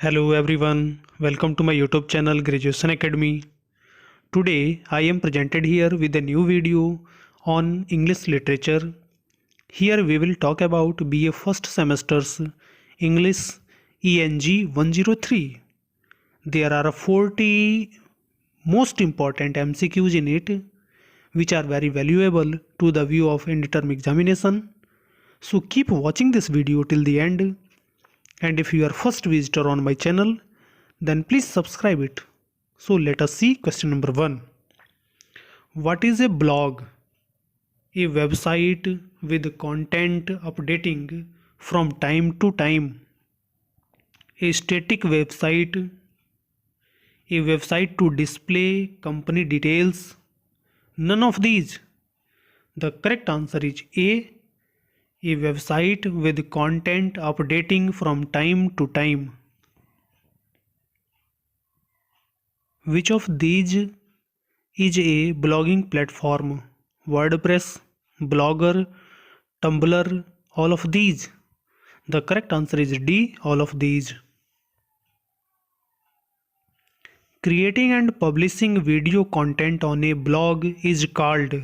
Hello everyone, welcome to my YouTube channel Graduation Academy. Today I am presented here with a new video on English literature. Here we will talk about BA first semester's English ENG 103. There are 40 most important MCQs in it which are very valuable to the view of end-term examination. So keep watching this video till the end. And if you are first visitor on my channel, then please subscribe it. So let us see question number 1. What is a blog? A website with content updating from time to time. A static website. A website to display company details. None of these. The correct answer is A. A website with content updating from time to time. Which of these is a blogging platform? WordPress, Blogger, Tumblr, all of these. The correct answer is D, all of these. Creating and publishing video content on a blog is called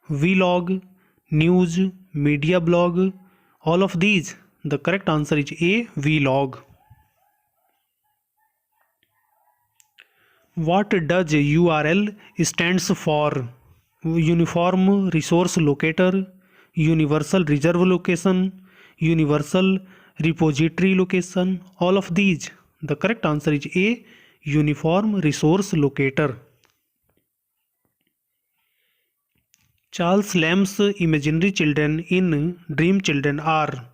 vlog, news, media blog, all of these. The correct answer is A, vlog. What does URL stands for? Uniform Resource Locator, Universal Reserve Location, Universal Repository Location, all of these. The correct answer is A, Uniform Resource Locator. Charles Lamb's imaginary children in Dream Children are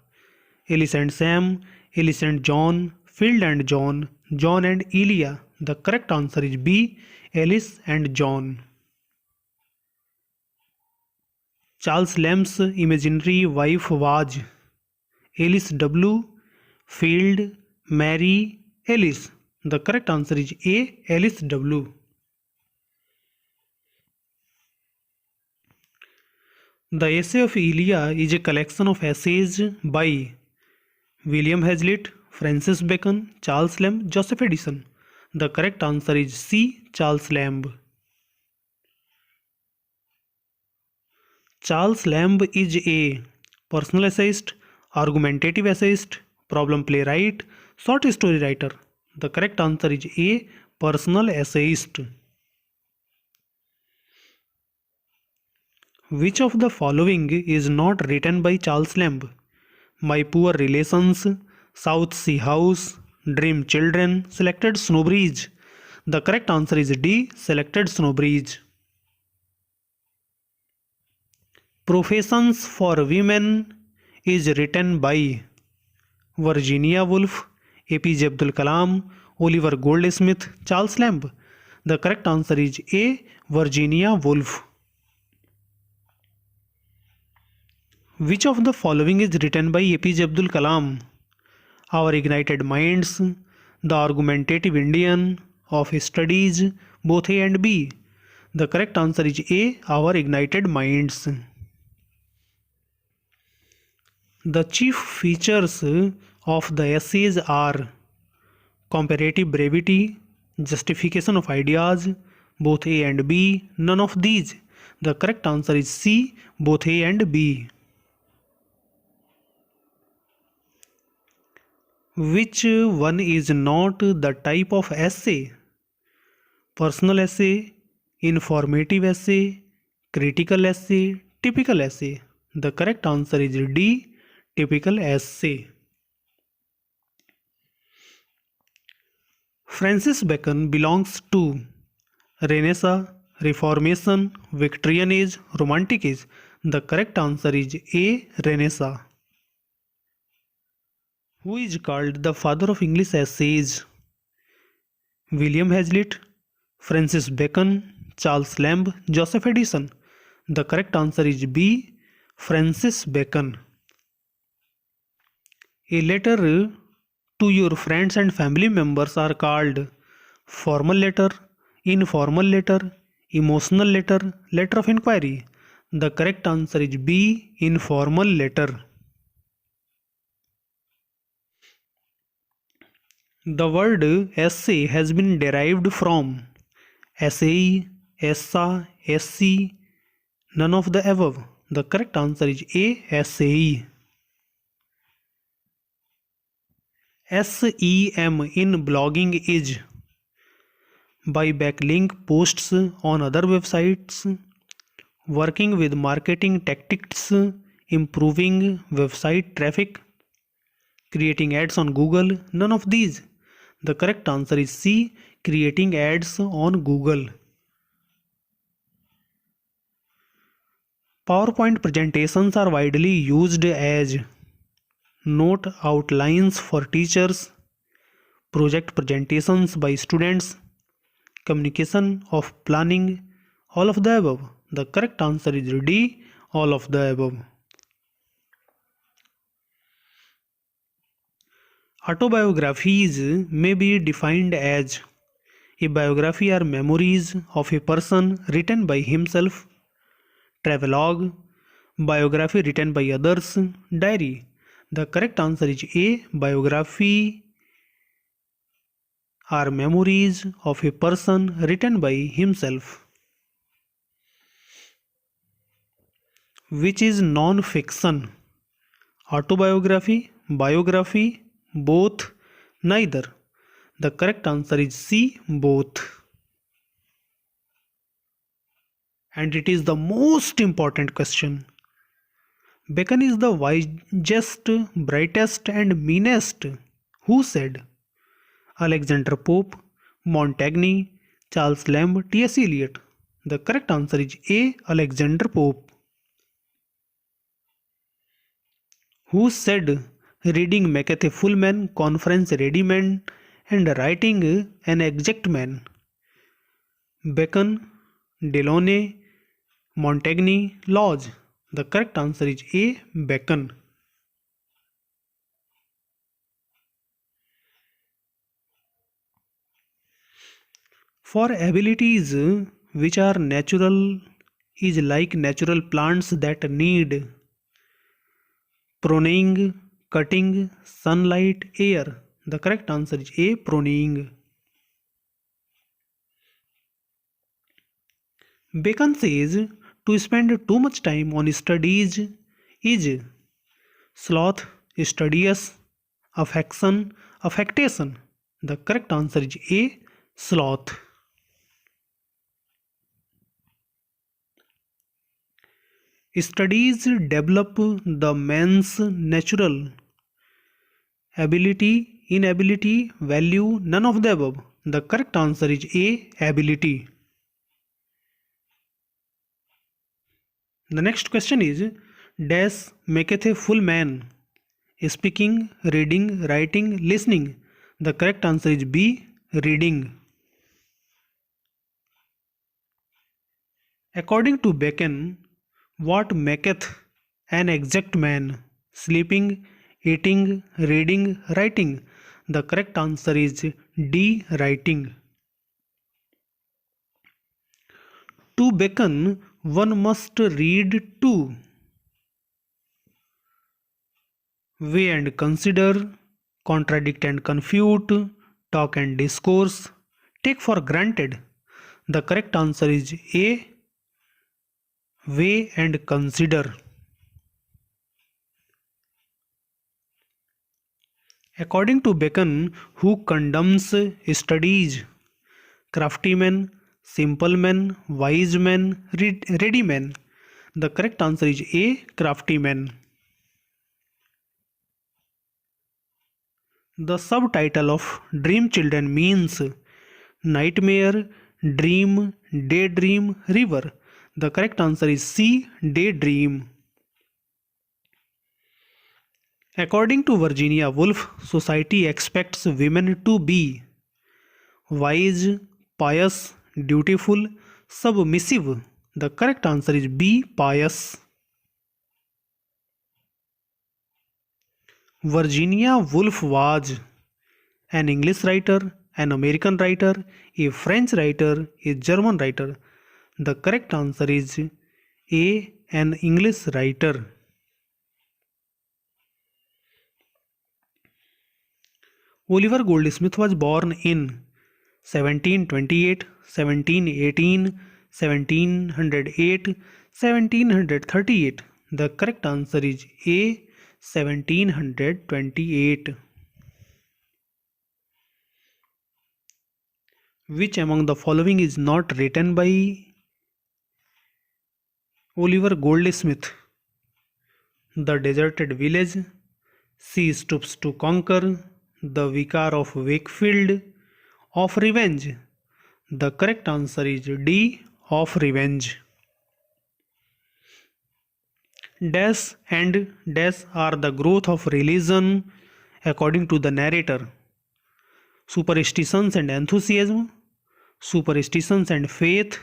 Alice and Sam, Alice and John, Phil and John, John and Elia. The correct answer is B, Alice and John. Charles Lamb's imaginary wife was Alice W. Field, Mary, Alice. The correct answer is A, Alice W. The Essay of Elia is a collection of essays by William Hazlitt, Francis Bacon, Charles Lamb, Joseph Addison. The correct answer is C, Charles Lamb. Charles Lamb is a personal essayist, argumentative essayist, problem playwright, short story writer. The correct answer is A, personal essayist. Which of the following is not written by Charles Lamb? My Poor Relations, South Sea House, Dream Children, Selected Snow Breeze. The correct answer is D, Selected Snow Breeze. Professions for Women is written by Virginia Woolf, APJ Abdul Kalam, Oliver Goldsmith, Charles Lamb. The correct answer is A, Virginia Woolf. Which of the following is written by APJ Abdul Kalam? Our Ignited Minds, The Argumentative Indian, Of Studies, both A and B. The correct answer is A, Our Ignited Minds. The chief features of the essays are comparative brevity, justification of ideas, both A and B, none of these. The correct answer is C, both A and B. Which one is not the type of essay? Personal essay, informative essay, critical essay, typical essay. The correct answer is D, typical essay. Francis Bacon belongs to Renaissance, Reformation, Victorian Age, Romantic Age. The correct answer is A, Renaissance. Who is called the father of English essays? William Hazlitt, Francis Bacon, Charles Lamb, Joseph Addison. The correct answer is B, Francis Bacon. A letter to your friends and family members are called formal letter, informal letter, emotional letter, letter of inquiry. The correct answer is B, informal letter. The word essay has been derived from SAE, ESSA, SC, none of the above. The correct answer is A, SAE. SEM in blogging is by backlink posts on other websites, working with marketing tactics, improving website traffic, creating ads on Google. None of these. The correct answer is C, creating ads on Google. PowerPoint presentations are widely used as note outlines for teachers, project presentations by students, communication of planning, all of the above. The correct answer is D, all of the above. Autobiographies may be defined as a biography or memories of a person written by himself, travelogue, biography written by others, diary. The correct answer is A, biography or memories of a person written by himself. Which is non-fiction? Autobiography, biography, both, neither. The correct answer is C, both. And it is the most important question. Bacon is the wisest, brightest, and meanest. Who said? Alexander Pope, Montaigne, Charles Lamb, T.S. Eliot. The correct answer is A, Alexander Pope. Who said reading maketh a full man, conference ready man, and writing an exact man? Bacon, Delaunay, Montaigne, Lodge. The correct answer is A, Bacon. For abilities which are natural is like natural plants that need pruning, cutting, sunlight, air. The correct answer is A, pruning. Bacon says to spend too much time on studies is sloth, studious, affection, affectation. The correct answer is A, sloth. Studies develop the man's natural ability, inability, value, none of the above. The correct answer is A, ability. The next question is dash maketh a full man? Speaking, reading, writing, listening. The correct answer is B, reading. According to Bacon, what maketh an exact man? Sleeping, eating, reading, writing. The correct answer is D, writing. To Bacon, one must read to weigh and consider, contradict and confute, talk and discourse, take for granted. The correct answer is A, weigh and consider. According to Bacon, who condemns studies? Crafty man, simple man, wise man, ready man. The correct answer is A, crafty man. The subtitle of Dream Children means nightmare, dream, daydream, river. The correct answer is C, daydream. According to Virginia Woolf, society expects women to be wise, pious, dutiful, submissive. The correct answer is B, pious. Virginia Woolf was an English writer, an American writer, a French writer, a German writer. The correct answer is A, an English writer. Oliver Goldsmith was born in 1728, 1718, 1708, 1738. The correct answer is A. 1728. Which among the following is not written by Oliver Goldsmith? The Deserted Village, She Stoops to Conquer, The Vicar of Wakefield, Of Revenge. The correct answer is D. Of Revenge. Dash and dash are the growth of religion according to the narrator. Superstitions and enthusiasm, superstitions and faith,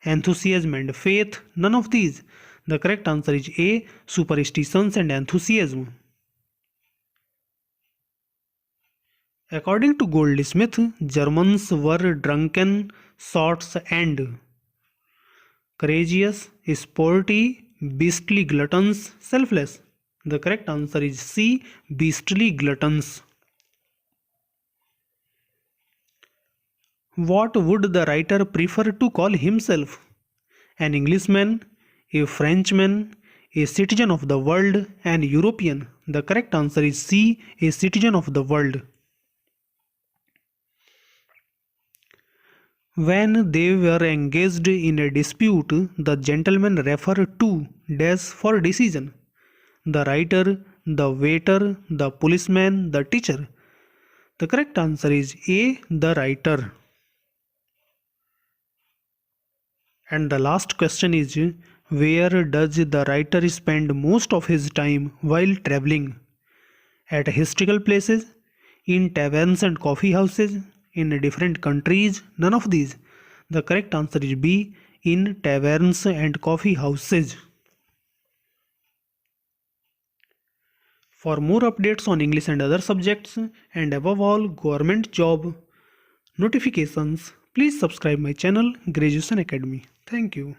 enthusiasm and faith, none of these. The correct answer is A. Superstitions and enthusiasm. According to Goldsmith, Germans were drunken, sots and courageous, sporty, beastly gluttons, selfless. The correct answer is C. Beastly gluttons. What would the writer prefer to call himself? An Englishman, a Frenchman, a citizen of the world, an European. The correct answer is C. A citizen of the world. When they were engaged in a dispute, the gentleman referred to dash for decision. The writer, the waiter, the policeman, the teacher. The correct answer is A. The writer. And the last question is, where does the writer spend most of his time while traveling? At historical places, in taverns and coffee houses, in different countries, none of these. The correct answer is B. In taverns and coffee houses. For more updates on English and other subjects, and above all government job notifications, please subscribe my channel Graduation Academy. Thank you.